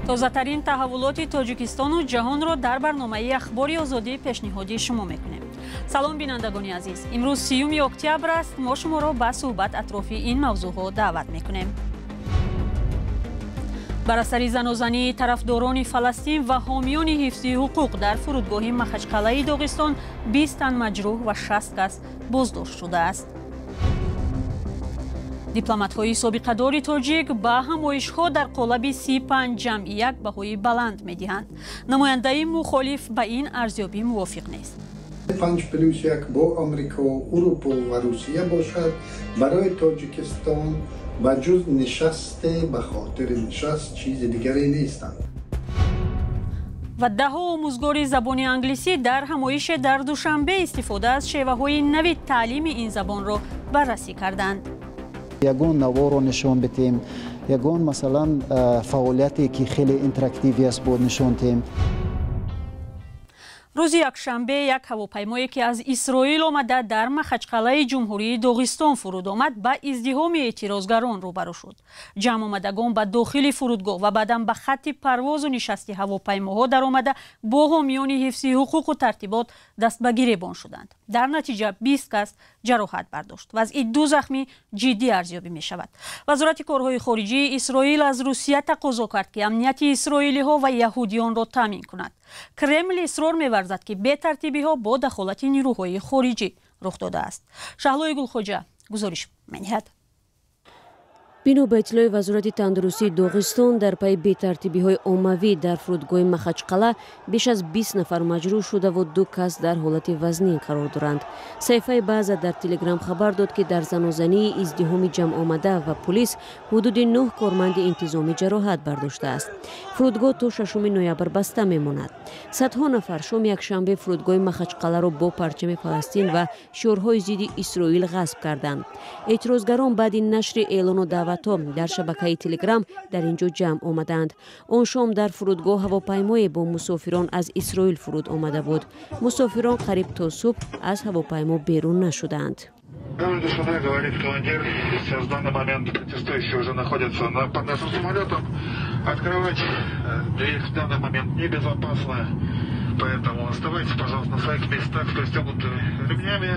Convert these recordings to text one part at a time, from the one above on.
تازه‌ترین تحولات تاجیکستان و جهان را در برنامه اخباری آزادی پیشنهادی شما میکنیم. سلام بینندگان عزیز، امروز 30 اکتبر است. ما شما را به صحبت اطراف این موضوع ها دعوت میکنیم. بر اثر زنازنی طرفداران فلسطین و حامیان حفظ حقوق در فرودگاه مخچقلعه داغستان 20 تن مجروح و 60 کس بازداشت شده است. دیپلمات‌های سابقه‌دار تاجیک به همایش‌ها در قالب 35 جمع 1 بهای بلند می‌دهند. نماینده مخالف به این ارزیابی موافق نیست. 5+1 با آمریکا، اروپا و روسیه باشد برای تاجیکستان و جز نشست به خاطر نشست چیز دیگری نیستند. و 10 آموزگار زبان انگلیسی در همایش در دوشنبه استفاده از شیوه‌های نوی تعلیم این زبان را بررسی کردند. یگان نوار رو نشان بدیم، یگان مثلا فعالیتی که خیلی اینتراکتیوی است بود نشان دهیم. روز یکشنبه یک هواپیمایی که از اسرائیل آمده در مخچقلعه جمهوری داغستان فرود آمد به ازدحام اعتراضگران روبرو شد. جمع آمدگان به داخل فرودگاه و بعداً به خط پرواز و نشست هواپیماها در آمده با حامیان حفظ حقوق و ترتیبات دست به گریبان شدند. در نتیجه 20 کس جراحت برداشت. وضع 2 زخمی جدی ارزیابی می شود. وزارت کارهای خارجه اسرائیل از روسیه تقاضا کرد که امنیت اسرائیلی ها و یهودیان را تامین کند. کرمل اصرار می‌ورزد که بی‌ترتیبی ها با دخالت نیروهای خارجی رخ داده است. شهلای گلخوجه گزارش می‌دهد. بنا به اطلاع وزارت تندرستی داغستان در پی بی‌ترتیبی‌های عمومی در فرودگاه مخچقلعه بیش از 20 نفر مجروح شده و 2 کس در حالت وزنی قرار دارند. صحیفه بعض در تلگرام خبر داد که در زنازنی ازدحام جمع آمده و پلیس حدود 9 کارمند انتظامی جراحت برداشته است. فرودگاه تا 6 نوامبر بسته میماند. صدها نفر شام یکشنبه فرودگاه مخچقلعه را با پرچم فلسطین و شعارهای ضد اسرائیل غصب کردند. اعتراضگران بعد نشر اعلان و دعوت در شبکه تلگرام در اینجا جمع آمدند. آن شام در فرودگاه هواپیمایی با مسافران از اسرائیل فرود آمده بود. مسافران قریب تا صبح از هواپیما بیرون نشدند. Говорит командир, сейчас в данный момент протестующие уже находятся под нашим самолетом. Открывать дверь в данный момент небезопасно, поэтому оставайтесь, пожалуйста, на своих местах, пристегнутыми ремнями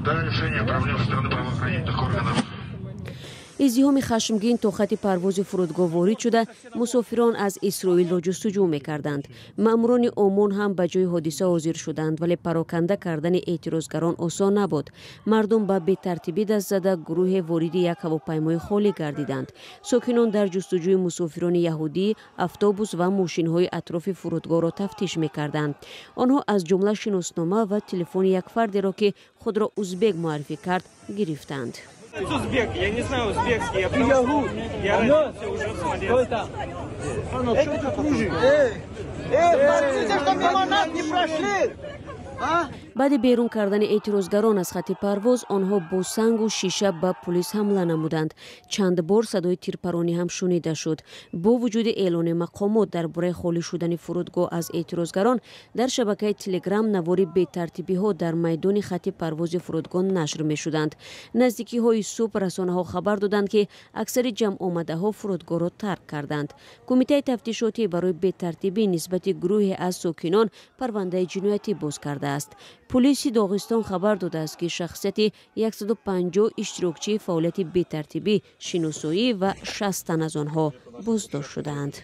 до решения проблем со стороны правоохранительных органов. ازدحام خشمگین تا خط پرواز فرودگاه وارد شده مسافران از اسرائیل را جستجو می‌کردند. ماموران عمان هم به جای حادثه حاضر شدند ولی پراکنده کردن اعتراضگران آسان نبود. مردم به بی‌ترتیبی دست زده گروه وارد یک هواپیمای خالی گردیدند. ساکنان در جستجوی مسافران یهودی اتوبوس و ماشین‌های اطراف فرودگاه را تفتیش می‌کردند. آنها از جمله شناسنامه و تلفن یک فردی را که خود را ازبک معرفی کرد گرفتند. Узбек, я не знаю узбекский, я родился уже в Смоленске. Смотрите, что мимо нас не прошли! بعد بیرون کردن اعتراضگران از خط پرواز آنها با سنگ و شیشه به پلیس حمله نمودند. چند بار صدای تیرپرانی هم شنیده شد. با وجود اعلان مقامات درباره خالی شدن فرودگاه از اعتراضگران در شبکه تلگرام نوار بی‌ترتیبی ها در میدان خط پرواز فرودگاه نشر می شدند. نزدیکی های صبح رسانه ها خبر دادند که اکثر جمع آمده ها فرودگاه را ترک کردند. کمیته تفتیشاتی برای بی‌ترتیبی نسبت گروه از ساکنان پرونده جنایتی باز کرده است. پلیس داغستان خبر داده است که شخصیت 150 اشتراکچی فعالیت بی‌ترتیبی شناسایی و 60 تن از آنها بازداشت شدند.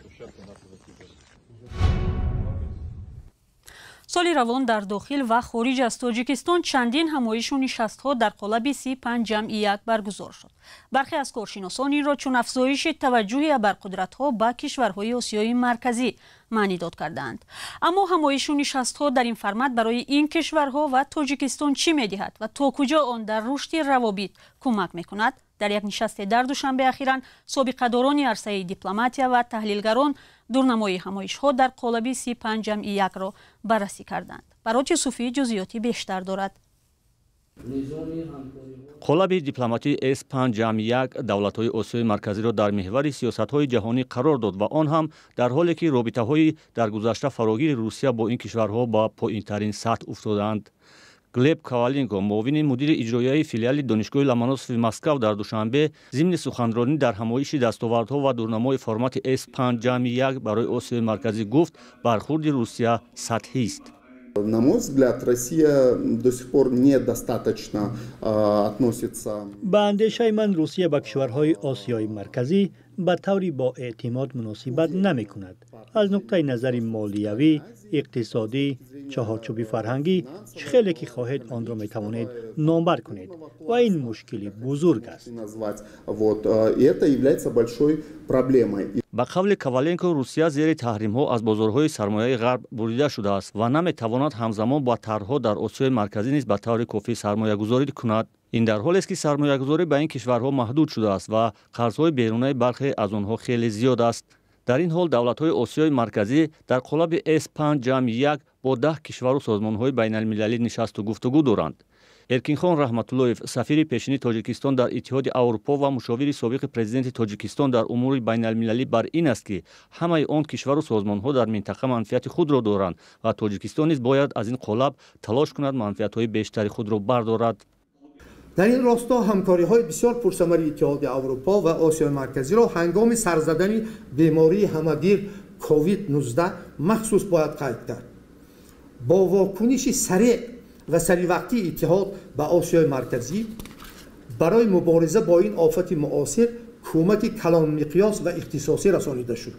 سال روان در داخل و خارج از تاجیکستان چندین همایش و نشست‌ها در قالب 35 جمع 1 برگزار شد. برخی از کارشناسان این را چون افزایش توجه ابرقدرت‌ها به کشورهای آسیای مرکزی معنی داد کردند. اما همایش و نشست‌ها در این فرمت برای این کشورها و تاجیکستان چی می‌دهد و تا کجا آن در رشد روابط کمک می‌کند؟ در یک نشست در دوشنبه اخیراً سابقه‌داران عرصه دیپلماتیا و تحلیلگران دورنمای همایش‌ها در قالب 35 جمع 1 را بررسی کردند. برات یوسفی جزئیاتی بیشتر دارد. قالب دیپلماتی S5 جمع 1 دولت‌های آسیای مرکزی را در محور سیاست‌های جهانی قرار داد و آن هم در حالی که رابطه‌های در گذشته فراگیر روسیه با این کشورها با پایین‌ترین سطح افتادند. глеб Kovalenko муовини мудири иҷроияи филиали донишгоҳи Ломоносови Москав дар душанбе зимни суханронӣ дар ҳамоиши дастовардҳо ва дурнамои формати S5-1 барои Осиёи марказӣ гуфт, бархурди Русия сатҳист. На мой взгляд, Россия до сих пор недостаточно относится. Ба андешаи ман Русия ба кишварҳои Осиёи марказӣ ба таври бо эътимод муносибат намекунад. аз нуқтаи назари молиявӣ, иқтисодӣ, чаҳорчӯби фарҳангӣ чӣ хеле ки хоҳед онро метавонед номбар кунед ва ин мушкили бузург аст. ба қавли Kovalenko, Русия зери таҳримҳо аз бозорҳои сармояи ғарб бурида шудааст ва наметавонад ҳамзамон ба тарҳҳо дар Осиёи марказӣ низ ба таври кофӣ сармоягузорӣ кунад. ин дар ҳолест ки сармоягузорӣ ба ин кишварҳо маҳдуд шудааст ва қарзҳои берунаи бархе аз онҳо хеле зиёд аст. дар ин ҳол давлатҳои Осиёи марказӣ дар қолаби S5-1 бо 10 кишвару созмонҳои байналмилалӣ нишасту гуфтугӯ доранд. Эркинхон Раҳматуллоев, сафири пешини Тоҷикистон дар Иттиҳоди Аврупо ва мушовири собиқи президенти Тоҷикистон дар умури байналмилалӣ бар ин аст, ки ҳамаи он кишвару созмонҳо дар минтақа манфиати худро доранд ва Тоҷикистон низ бояд аз ин қолаб талош кунад манфиатҳои бештари худро бардорад. در این راستا همکاری‌های بسیار پرثمری اتحاد اروپا و آسیای مرکزی را هنگام سر زدن بیماری همهگیر کووید 19 مخصوص باید قید کرد. با واکنش سریع و سریع وقتی اتحاد به آسیای مرکزی برای مبارزه با این آفت معاصر کمک کلان مقیاس و اختصاصی رسانیده شد.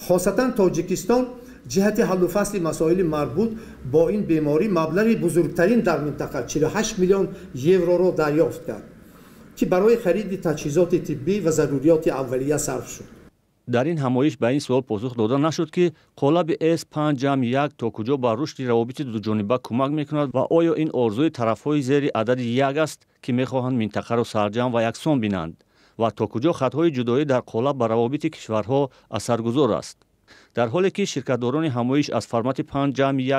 خاصتا تاجیکستان جهت حل و فصل مسائل مربوط با این بیماری مبلغ بزرگترین در منطقه 48 میلیون یورو را دریافت کرد که برای خرید تجهیزات طبی و ضروریات اولیه صرف شد. در این همایش به این سوال پاسخ داده نشد که قالب S5-1 تا کجا بر رشد روابط دوجانبه کمک میکند و آیا این آرزوی طرفهای زیر عدد 1 است که میخواهند منطقه را سرجم و یکسان بینند و تا کجا خطهای جدایی در قالب بر روابط کشورها اثرگذار است. در حالی که شرکتداران همایش از فرمت 5-1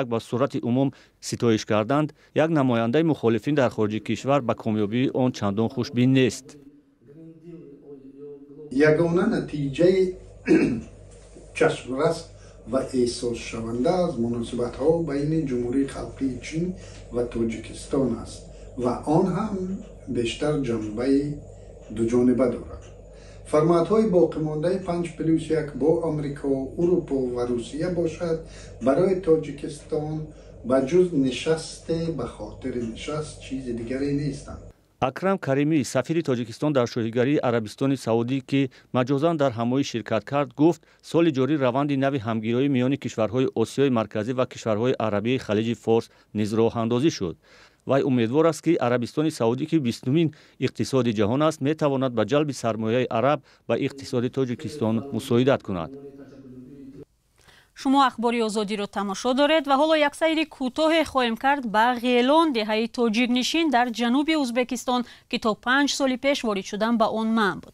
با صورت عموم ستایش کردند، یک نماینده مخالفین در خارج کشور به کامیابی آن چندان خوشبین نیست. یگانه نتیجه چشم‌رس و احساس شونده از مناسبت‌ها بین جمهوری خلقی چین و تاجیکستان است و آن هم بیشتر جنبه دوجانبه دارد. فرمت‌های باقی مانده 5+1 با آمریکا، اروپا و روسیه باشد برای تاجیکستان و جز نشست به خاطر نشست چیز دیگری نیستند. اکرم کریمی، سفیر تاجیکستان در شاهیگری عربستان سعودی که مجازاً در همایش شرکت کرد، گفت سال جاری روند نوی همگیری میان کشورهای آسیای مرکزی و کشورهای عربی خلیج فارس نیز راه اندازی شد. وی امیدوار است که عربستان سعودی که 20مین اقتصاد جهان است میتواند به جلب سرمایه عرب و اقتصاد تاجیکستان مساعدت کند. شما اخباری آزادی را تماشا دارید و حالا یک سری کوتاه خواهیم کرد به غیلان دهه تاجیک نشین در جنوب ازبکستان که تا 5 سال پیش وارد شدن به آن منع بود.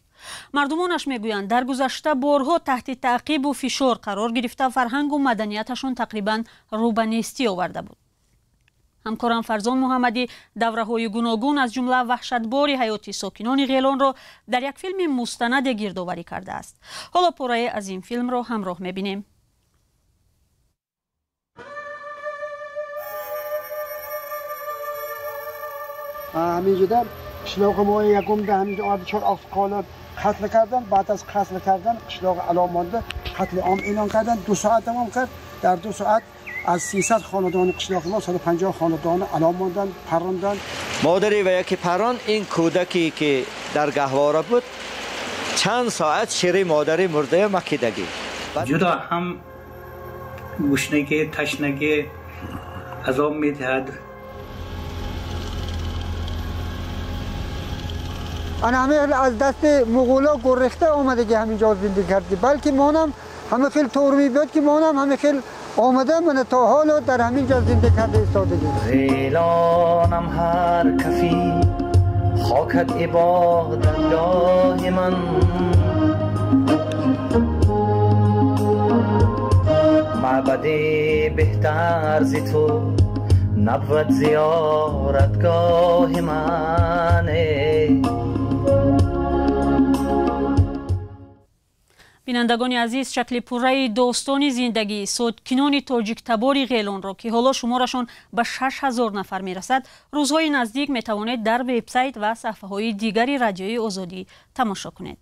مردمانش میگویند در گذشته بارها تحت تعقیب و فشار قرار گرفته فرهنگ و مدنیتشان تقریبا رو به نیستی آورده بود. همکارم فرزان محمدی دوره‌های گوناگون از جمله وحشتبار حیات ساکنان غیلان را در یک فیلم مستند گردآوری کرده است. حالا پاره از این فیلم را همراه می‌بینیم. همینجا قشلاق ما یکم ده همینجا آدچار افغان قتل کردن. بعد از قتل کردن قشلاق علامانده قتل عام اعلان کردن. 2 ساعت تمام کرد. در 2 ساعت از 300 خاندان قشلاق ما 150 خاندان علام ماندن، پراندن. مادری و یکی پران این کودکی که در گهواره بود چند ساعت شیر مادری مرده مکیدگی. جدا هم گشنگی تشنگی عذاب میدهد. آن همه از دست مغولا گرخته آمده که همینجا زندگی کردی، بلکه مانم همه خیلی طور میبود که مانم همه خیلی آمده من تا حالا در همین جا زنده کرده ایستادگی. غیلانم هر کفی خاکت عبادتگاه من، معبد بهتر ز تو نبود زیارتگاه من. бинандагони азиз, шакли пурраи достони зиндагии соткинони тоҷиктабори ғелонро ки ҳоло шуморашон ба 6000 нафар мерасад, рӯзҳои наздик метавонед дар вебсайт ва саҳфаҳои дигари радиои озодӣ тамошо кунед.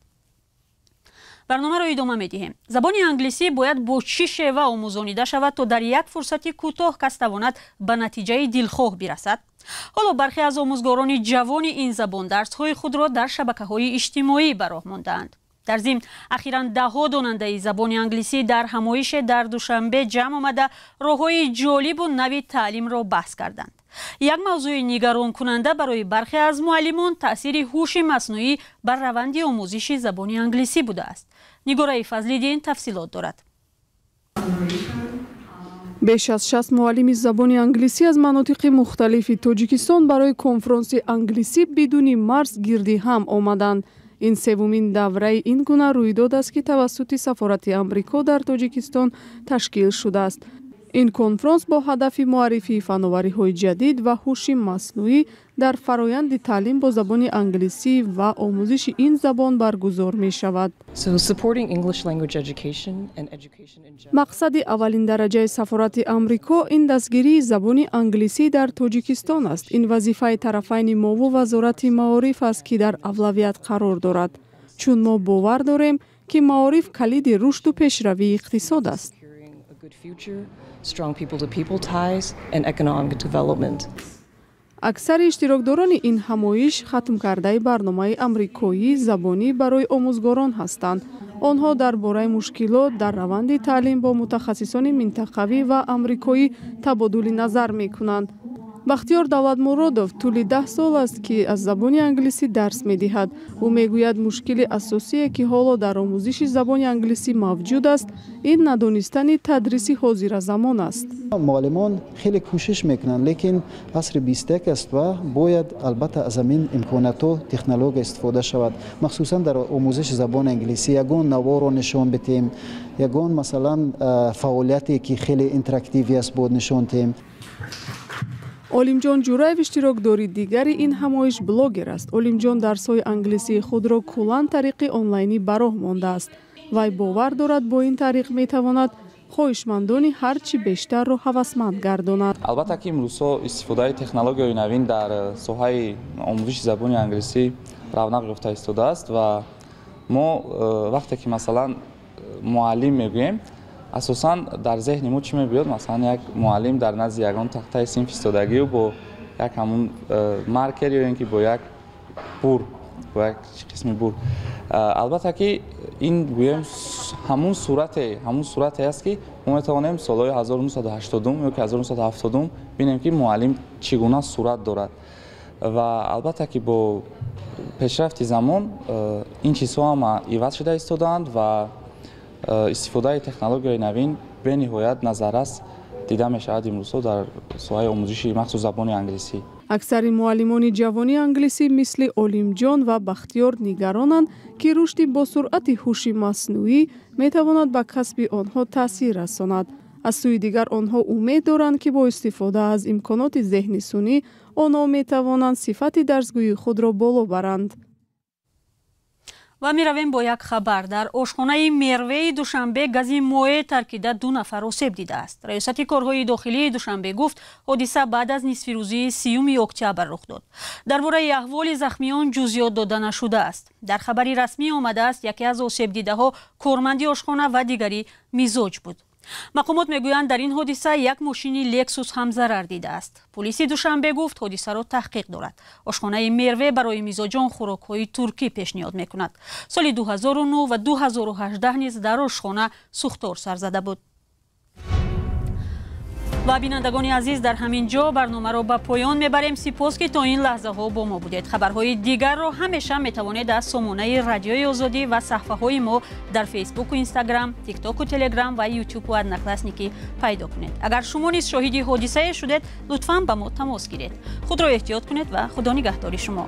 барномаро идома медиҳем. Забони англисӣ бояд бо чӣ шева омӯзонида шавад то дар як фурсати кӯтоҳ кас тавонад ба натиҷаи дилхоҳ бирасад? ҳоло бархе аз омӯзгорони ҷавони ин забон дарсҳои худро дар шабакаҳои иҷтимоӣ ба роҳ мондаанд. дар зимн ахиран даҳҳо донандаи забони англисӣ дар ҳамоише дар душанбе ҷамъ омада роҳҳои ҷолибу нави таълимро баҳс карданд. як мавзӯи нигаронкунанда барои бархе аз муаллимон таъсири ҳуши маснуӣ бар раванди омӯзиши забони англисӣ будааст. нигораи фазлиддин тафсилот дорад. беш аз 60 муаллими забони англисӣ аз манотиқи мухталифи Тоҷикистон барои конфронси англисӣ бидуни марз гирди ҳам омаданд. ин севумин давраи ин гуна рӯйдод аст ки тавассути сафорати Амрико дар Тоҷикистон ташкил шудааст. ин конфронс бо ҳадафи муаррифии фановариҳои ҷадид ва ҳуши маснуӣ дар фароянди таълим бо забони англисӣ ва омӯзиши ин забон баргузор мешавад. мақсади аввалин дараҷаи сафорати Амрико ин дастгирии забони англисӣ дар Тоҷикистон аст. ин вазифаи тарафайни мову вазорати маориф аст ки дар авлавият қарор дорад, чун мо бовар дорем ки маориф калиди рушду пешравии иқтисод аст. аксари иштирокдорони ин ҳамоиш хатмкардаи барномаи амрикоии забонӣ барои омӯзгорон ҳастанд. онҳо дар бораи мушкилот дар раванди таълим бо мутахассисони минтақавӣ ва амрикоӣ табодули назар мекунанд. бахтиёр давлатмуродов тӯли 10 сол аст ки аз забони англисӣ дарс медиҳад. ӯ мегӯяд мушкили асосие ки ҳоло дар омӯзиши забони англисӣ мавҷуд аст, ин надонистани тадриси ҳозиразамон аст. муаллимон хеле кӯшиш мекунанд, лекин асри 21 аст ва бояд албатта аз амин имконатҳо технология истифода шавад. махсусан дар омӯзиши забони англисӣ ягон наворо нишон битем, ягон масалан фаъолияте ки хеле интерактиви аст бод нишон тем. олимҷон ҷураев иштирокдори дигари ин ҳамоиш блогер аст. олимҷон дарсҳои англисии худро куллан тариқи онлайнӣ ба роҳ мондааст. вай бовар дорад бо ин тариқ метавонад хоҳишмандони ҳарчи бештарро ҳавасманд гардонад. албатта ки имрӯзҳо истифодаи технологияҳои навин дар соҳаи омӯзиши забони англисӣ равнақ ёфта истодааст ва мо вақте ки масалан муаллим мегӯем, асосан дар зеҳни мо чӣ мебиёд? Масалан як муаллим дар назди ягон тахтаи синф истодагию бо як ҳамун маркер ё ин ки бо як бур, бо як қисми бур. албатта ки ин гӯем ҳамун сурате аст ки мо метавонем солҳои 1980 ё ки 1970 бинем ки муаллим чӣ гуна сурат дорад. ва албатта ки бо пешрафти замон ин чизҳо ҳам иваз шуда истодаанд ва истифодаи технологияи навин бениҳоят назаррас дида мешавад имрӯзҳо дар соҳаи омӯзиши махсус забони англисӣ. аксари муаллимони ҷавони англисӣ мисли олимҷон ва бахтиёр нигаронанд ки рушди босуръати ҳуши маснуӣ метавонад ба касби онҳо таъсир расонад. аз сӯи дигар онҳо умед доранд ки бо истифода аз имконоти зеҳнисунӣ онҳо метавонанд сифати дарсгӯии худро боло баранд. ва миравем бо як хабар. дар ошхонаи мервеи душанбе гази моеъ таркида 2 нафар осеб дидааст. раёсати корҳои дохилии душанбе гуфт ҳодиса баъд аз нисфирӯзии 3 октябр рух дод. дар бораи аҳволи захмиён ҷузъиёт дода нашудааст. дар хабари расмӣ омадааст яке аз осебдидаҳо корманди ошхона ва дигари мизоҷ буд. мақомот мегӯянд дар ин ҳодиса як мошини лексус ҳам зарар дидааст. полиси душанбе гуфт ҳодисаро таҳқиқ дорад. ошхонаи мерве барои мизоҷон хӯрокҳои туркӣ пешниҳод мекунад. соли 2009 ва 2018 низ дар ошхона сӯхтор сар зада буд. ва бинандагони азиз, дар ҳамин ҷо барномаро ба поён мебарем. сипос ки то ин лаҳзаҳо бо мо будед. хабарҳои дигарро ҳамеша метавонед аз сомонаи радиои озодӣ ва саҳфаҳои мо дар фейсбуку, инстаграм, тиктоку, телеграм ва ютубу одноклассники пайдо кунед. агар шумо низ шоҳиди ҳодисае шудед, лутфан ба мо тамос гиред. худро эҳтиёт кунед ва худо нигаҳдори шумо.